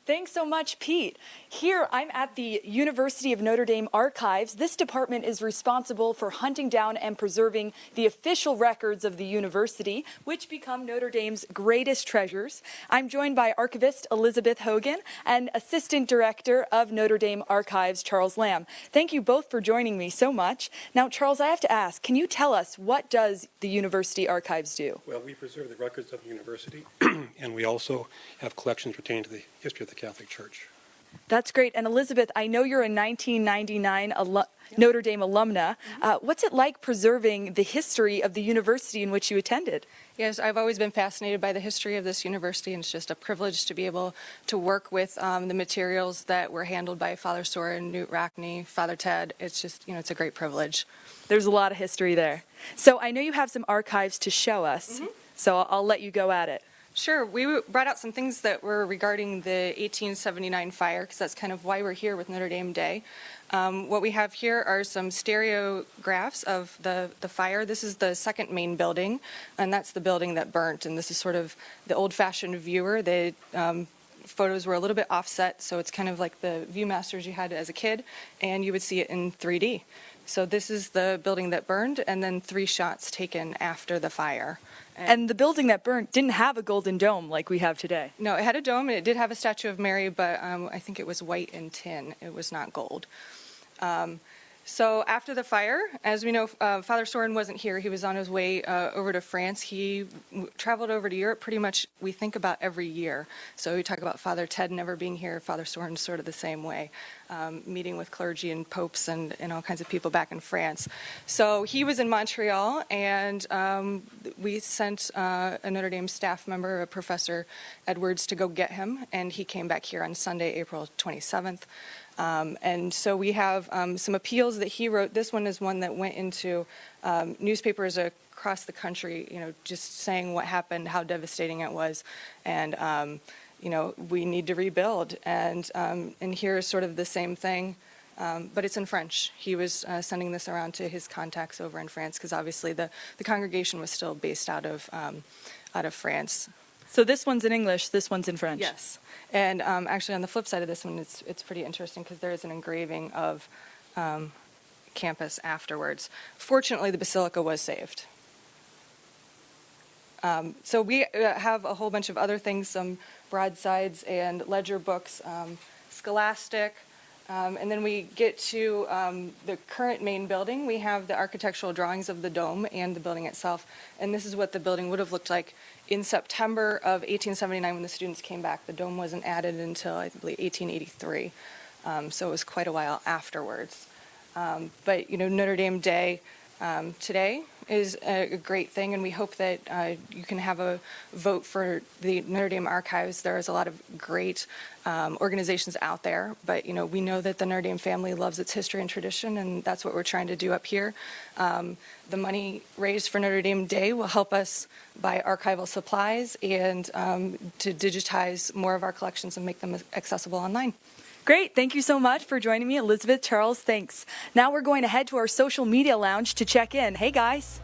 Thanks so much, Pete. Here, I'm at the University of Notre Dame Archives. This department is responsible for hunting down and preserving the official records of the university, which become Notre Dame's greatest treasures. I'm joined by Archivist Elizabeth Hogan and Assistant Director of Notre Dame Archives, Charles Lamb. Thank you both for joining me so much. Now, Charles, I have to ask, can you tell us what does the University Archives do? Well, we preserve the records of the university, and we also have collections pertaining to the history of the Catholic Church. That's great. And Elizabeth, I know you're a 1999 Notre Dame alumna. What's it like preserving the history of the university in which you attended? Yes, I've always been fascinated by the history of this university, and it's just a privilege to be able to work with the materials that were handled by Father Soren, Newt Rockney, Father Ted. It's just, it's a great privilege. There's a lot of history there. So I know you have some archives to show us, so I'll let you go at it. Sure. We brought out some things that were regarding the 1879 fire, because that's kind of why we're here with Notre Dame Day. What we have here are some stereographs of the fire. This is the second main building, and that's the building that burnt. And this is sort of the old-fashioned viewer. The photos were a little bit offset, so it's kind of like the Viewmasters you had as a kid, and you would see it in 3D. So this is the building that burned, and then 3 shots taken after the fire. And the building that burned didn't have a golden dome like we have today. No, it had a dome, and it did have a statue of Mary, but I think it was white and tin. It was not gold. So after the fire, as we know, Father Soren wasn't here. He was on his way over to France. He traveled over to Europe pretty much, we think about every year. So we talk about Father Ted never being here. Father Soren's sort of the same way, meeting with clergy and popes and all kinds of people back in France. So he was in Montreal, and we sent a Notre Dame staff member, Professor Edwards, to go get him, and he came back here on Sunday, April 27th. And so we have some appeals that he wrote. This one is one that went into newspapers across the country, just saying what happened, how devastating it was, and we need to rebuild. And here is sort of the same thing, but it's in French. He was sending this around to his contacts over in France, because obviously the congregation was still based out of France. So this one's in English, this one's in French. Yes. And actually on the flip side of this one, it's pretty interesting, because there is an engraving of campus afterwards. Fortunately, the basilica was saved. So we have a whole bunch of other things, some broadsides and ledger books, scholastic. And then we get to the current main building. We have the architectural drawings of the dome and the building itself. And this is what the building would have looked like in September of 1879 when the students came back. The dome wasn't added until, I believe, 1883. So it was quite a while afterwards. But, Notre Dame Day today is a great thing, and we hope that you can have a vote for the Notre Dame Archives. There's a lot of great organizations out there, but we know that the Notre Dame family loves its history and tradition, and that's what we're trying to do up here. The money raised for Notre Dame Day will help us buy archival supplies and to digitize more of our collections and make them accessible online. Great. Thank you so much for joining me, Elizabeth, Charles. Thanks. Now we're going to head to our social media lounge to check in. Hey, guys.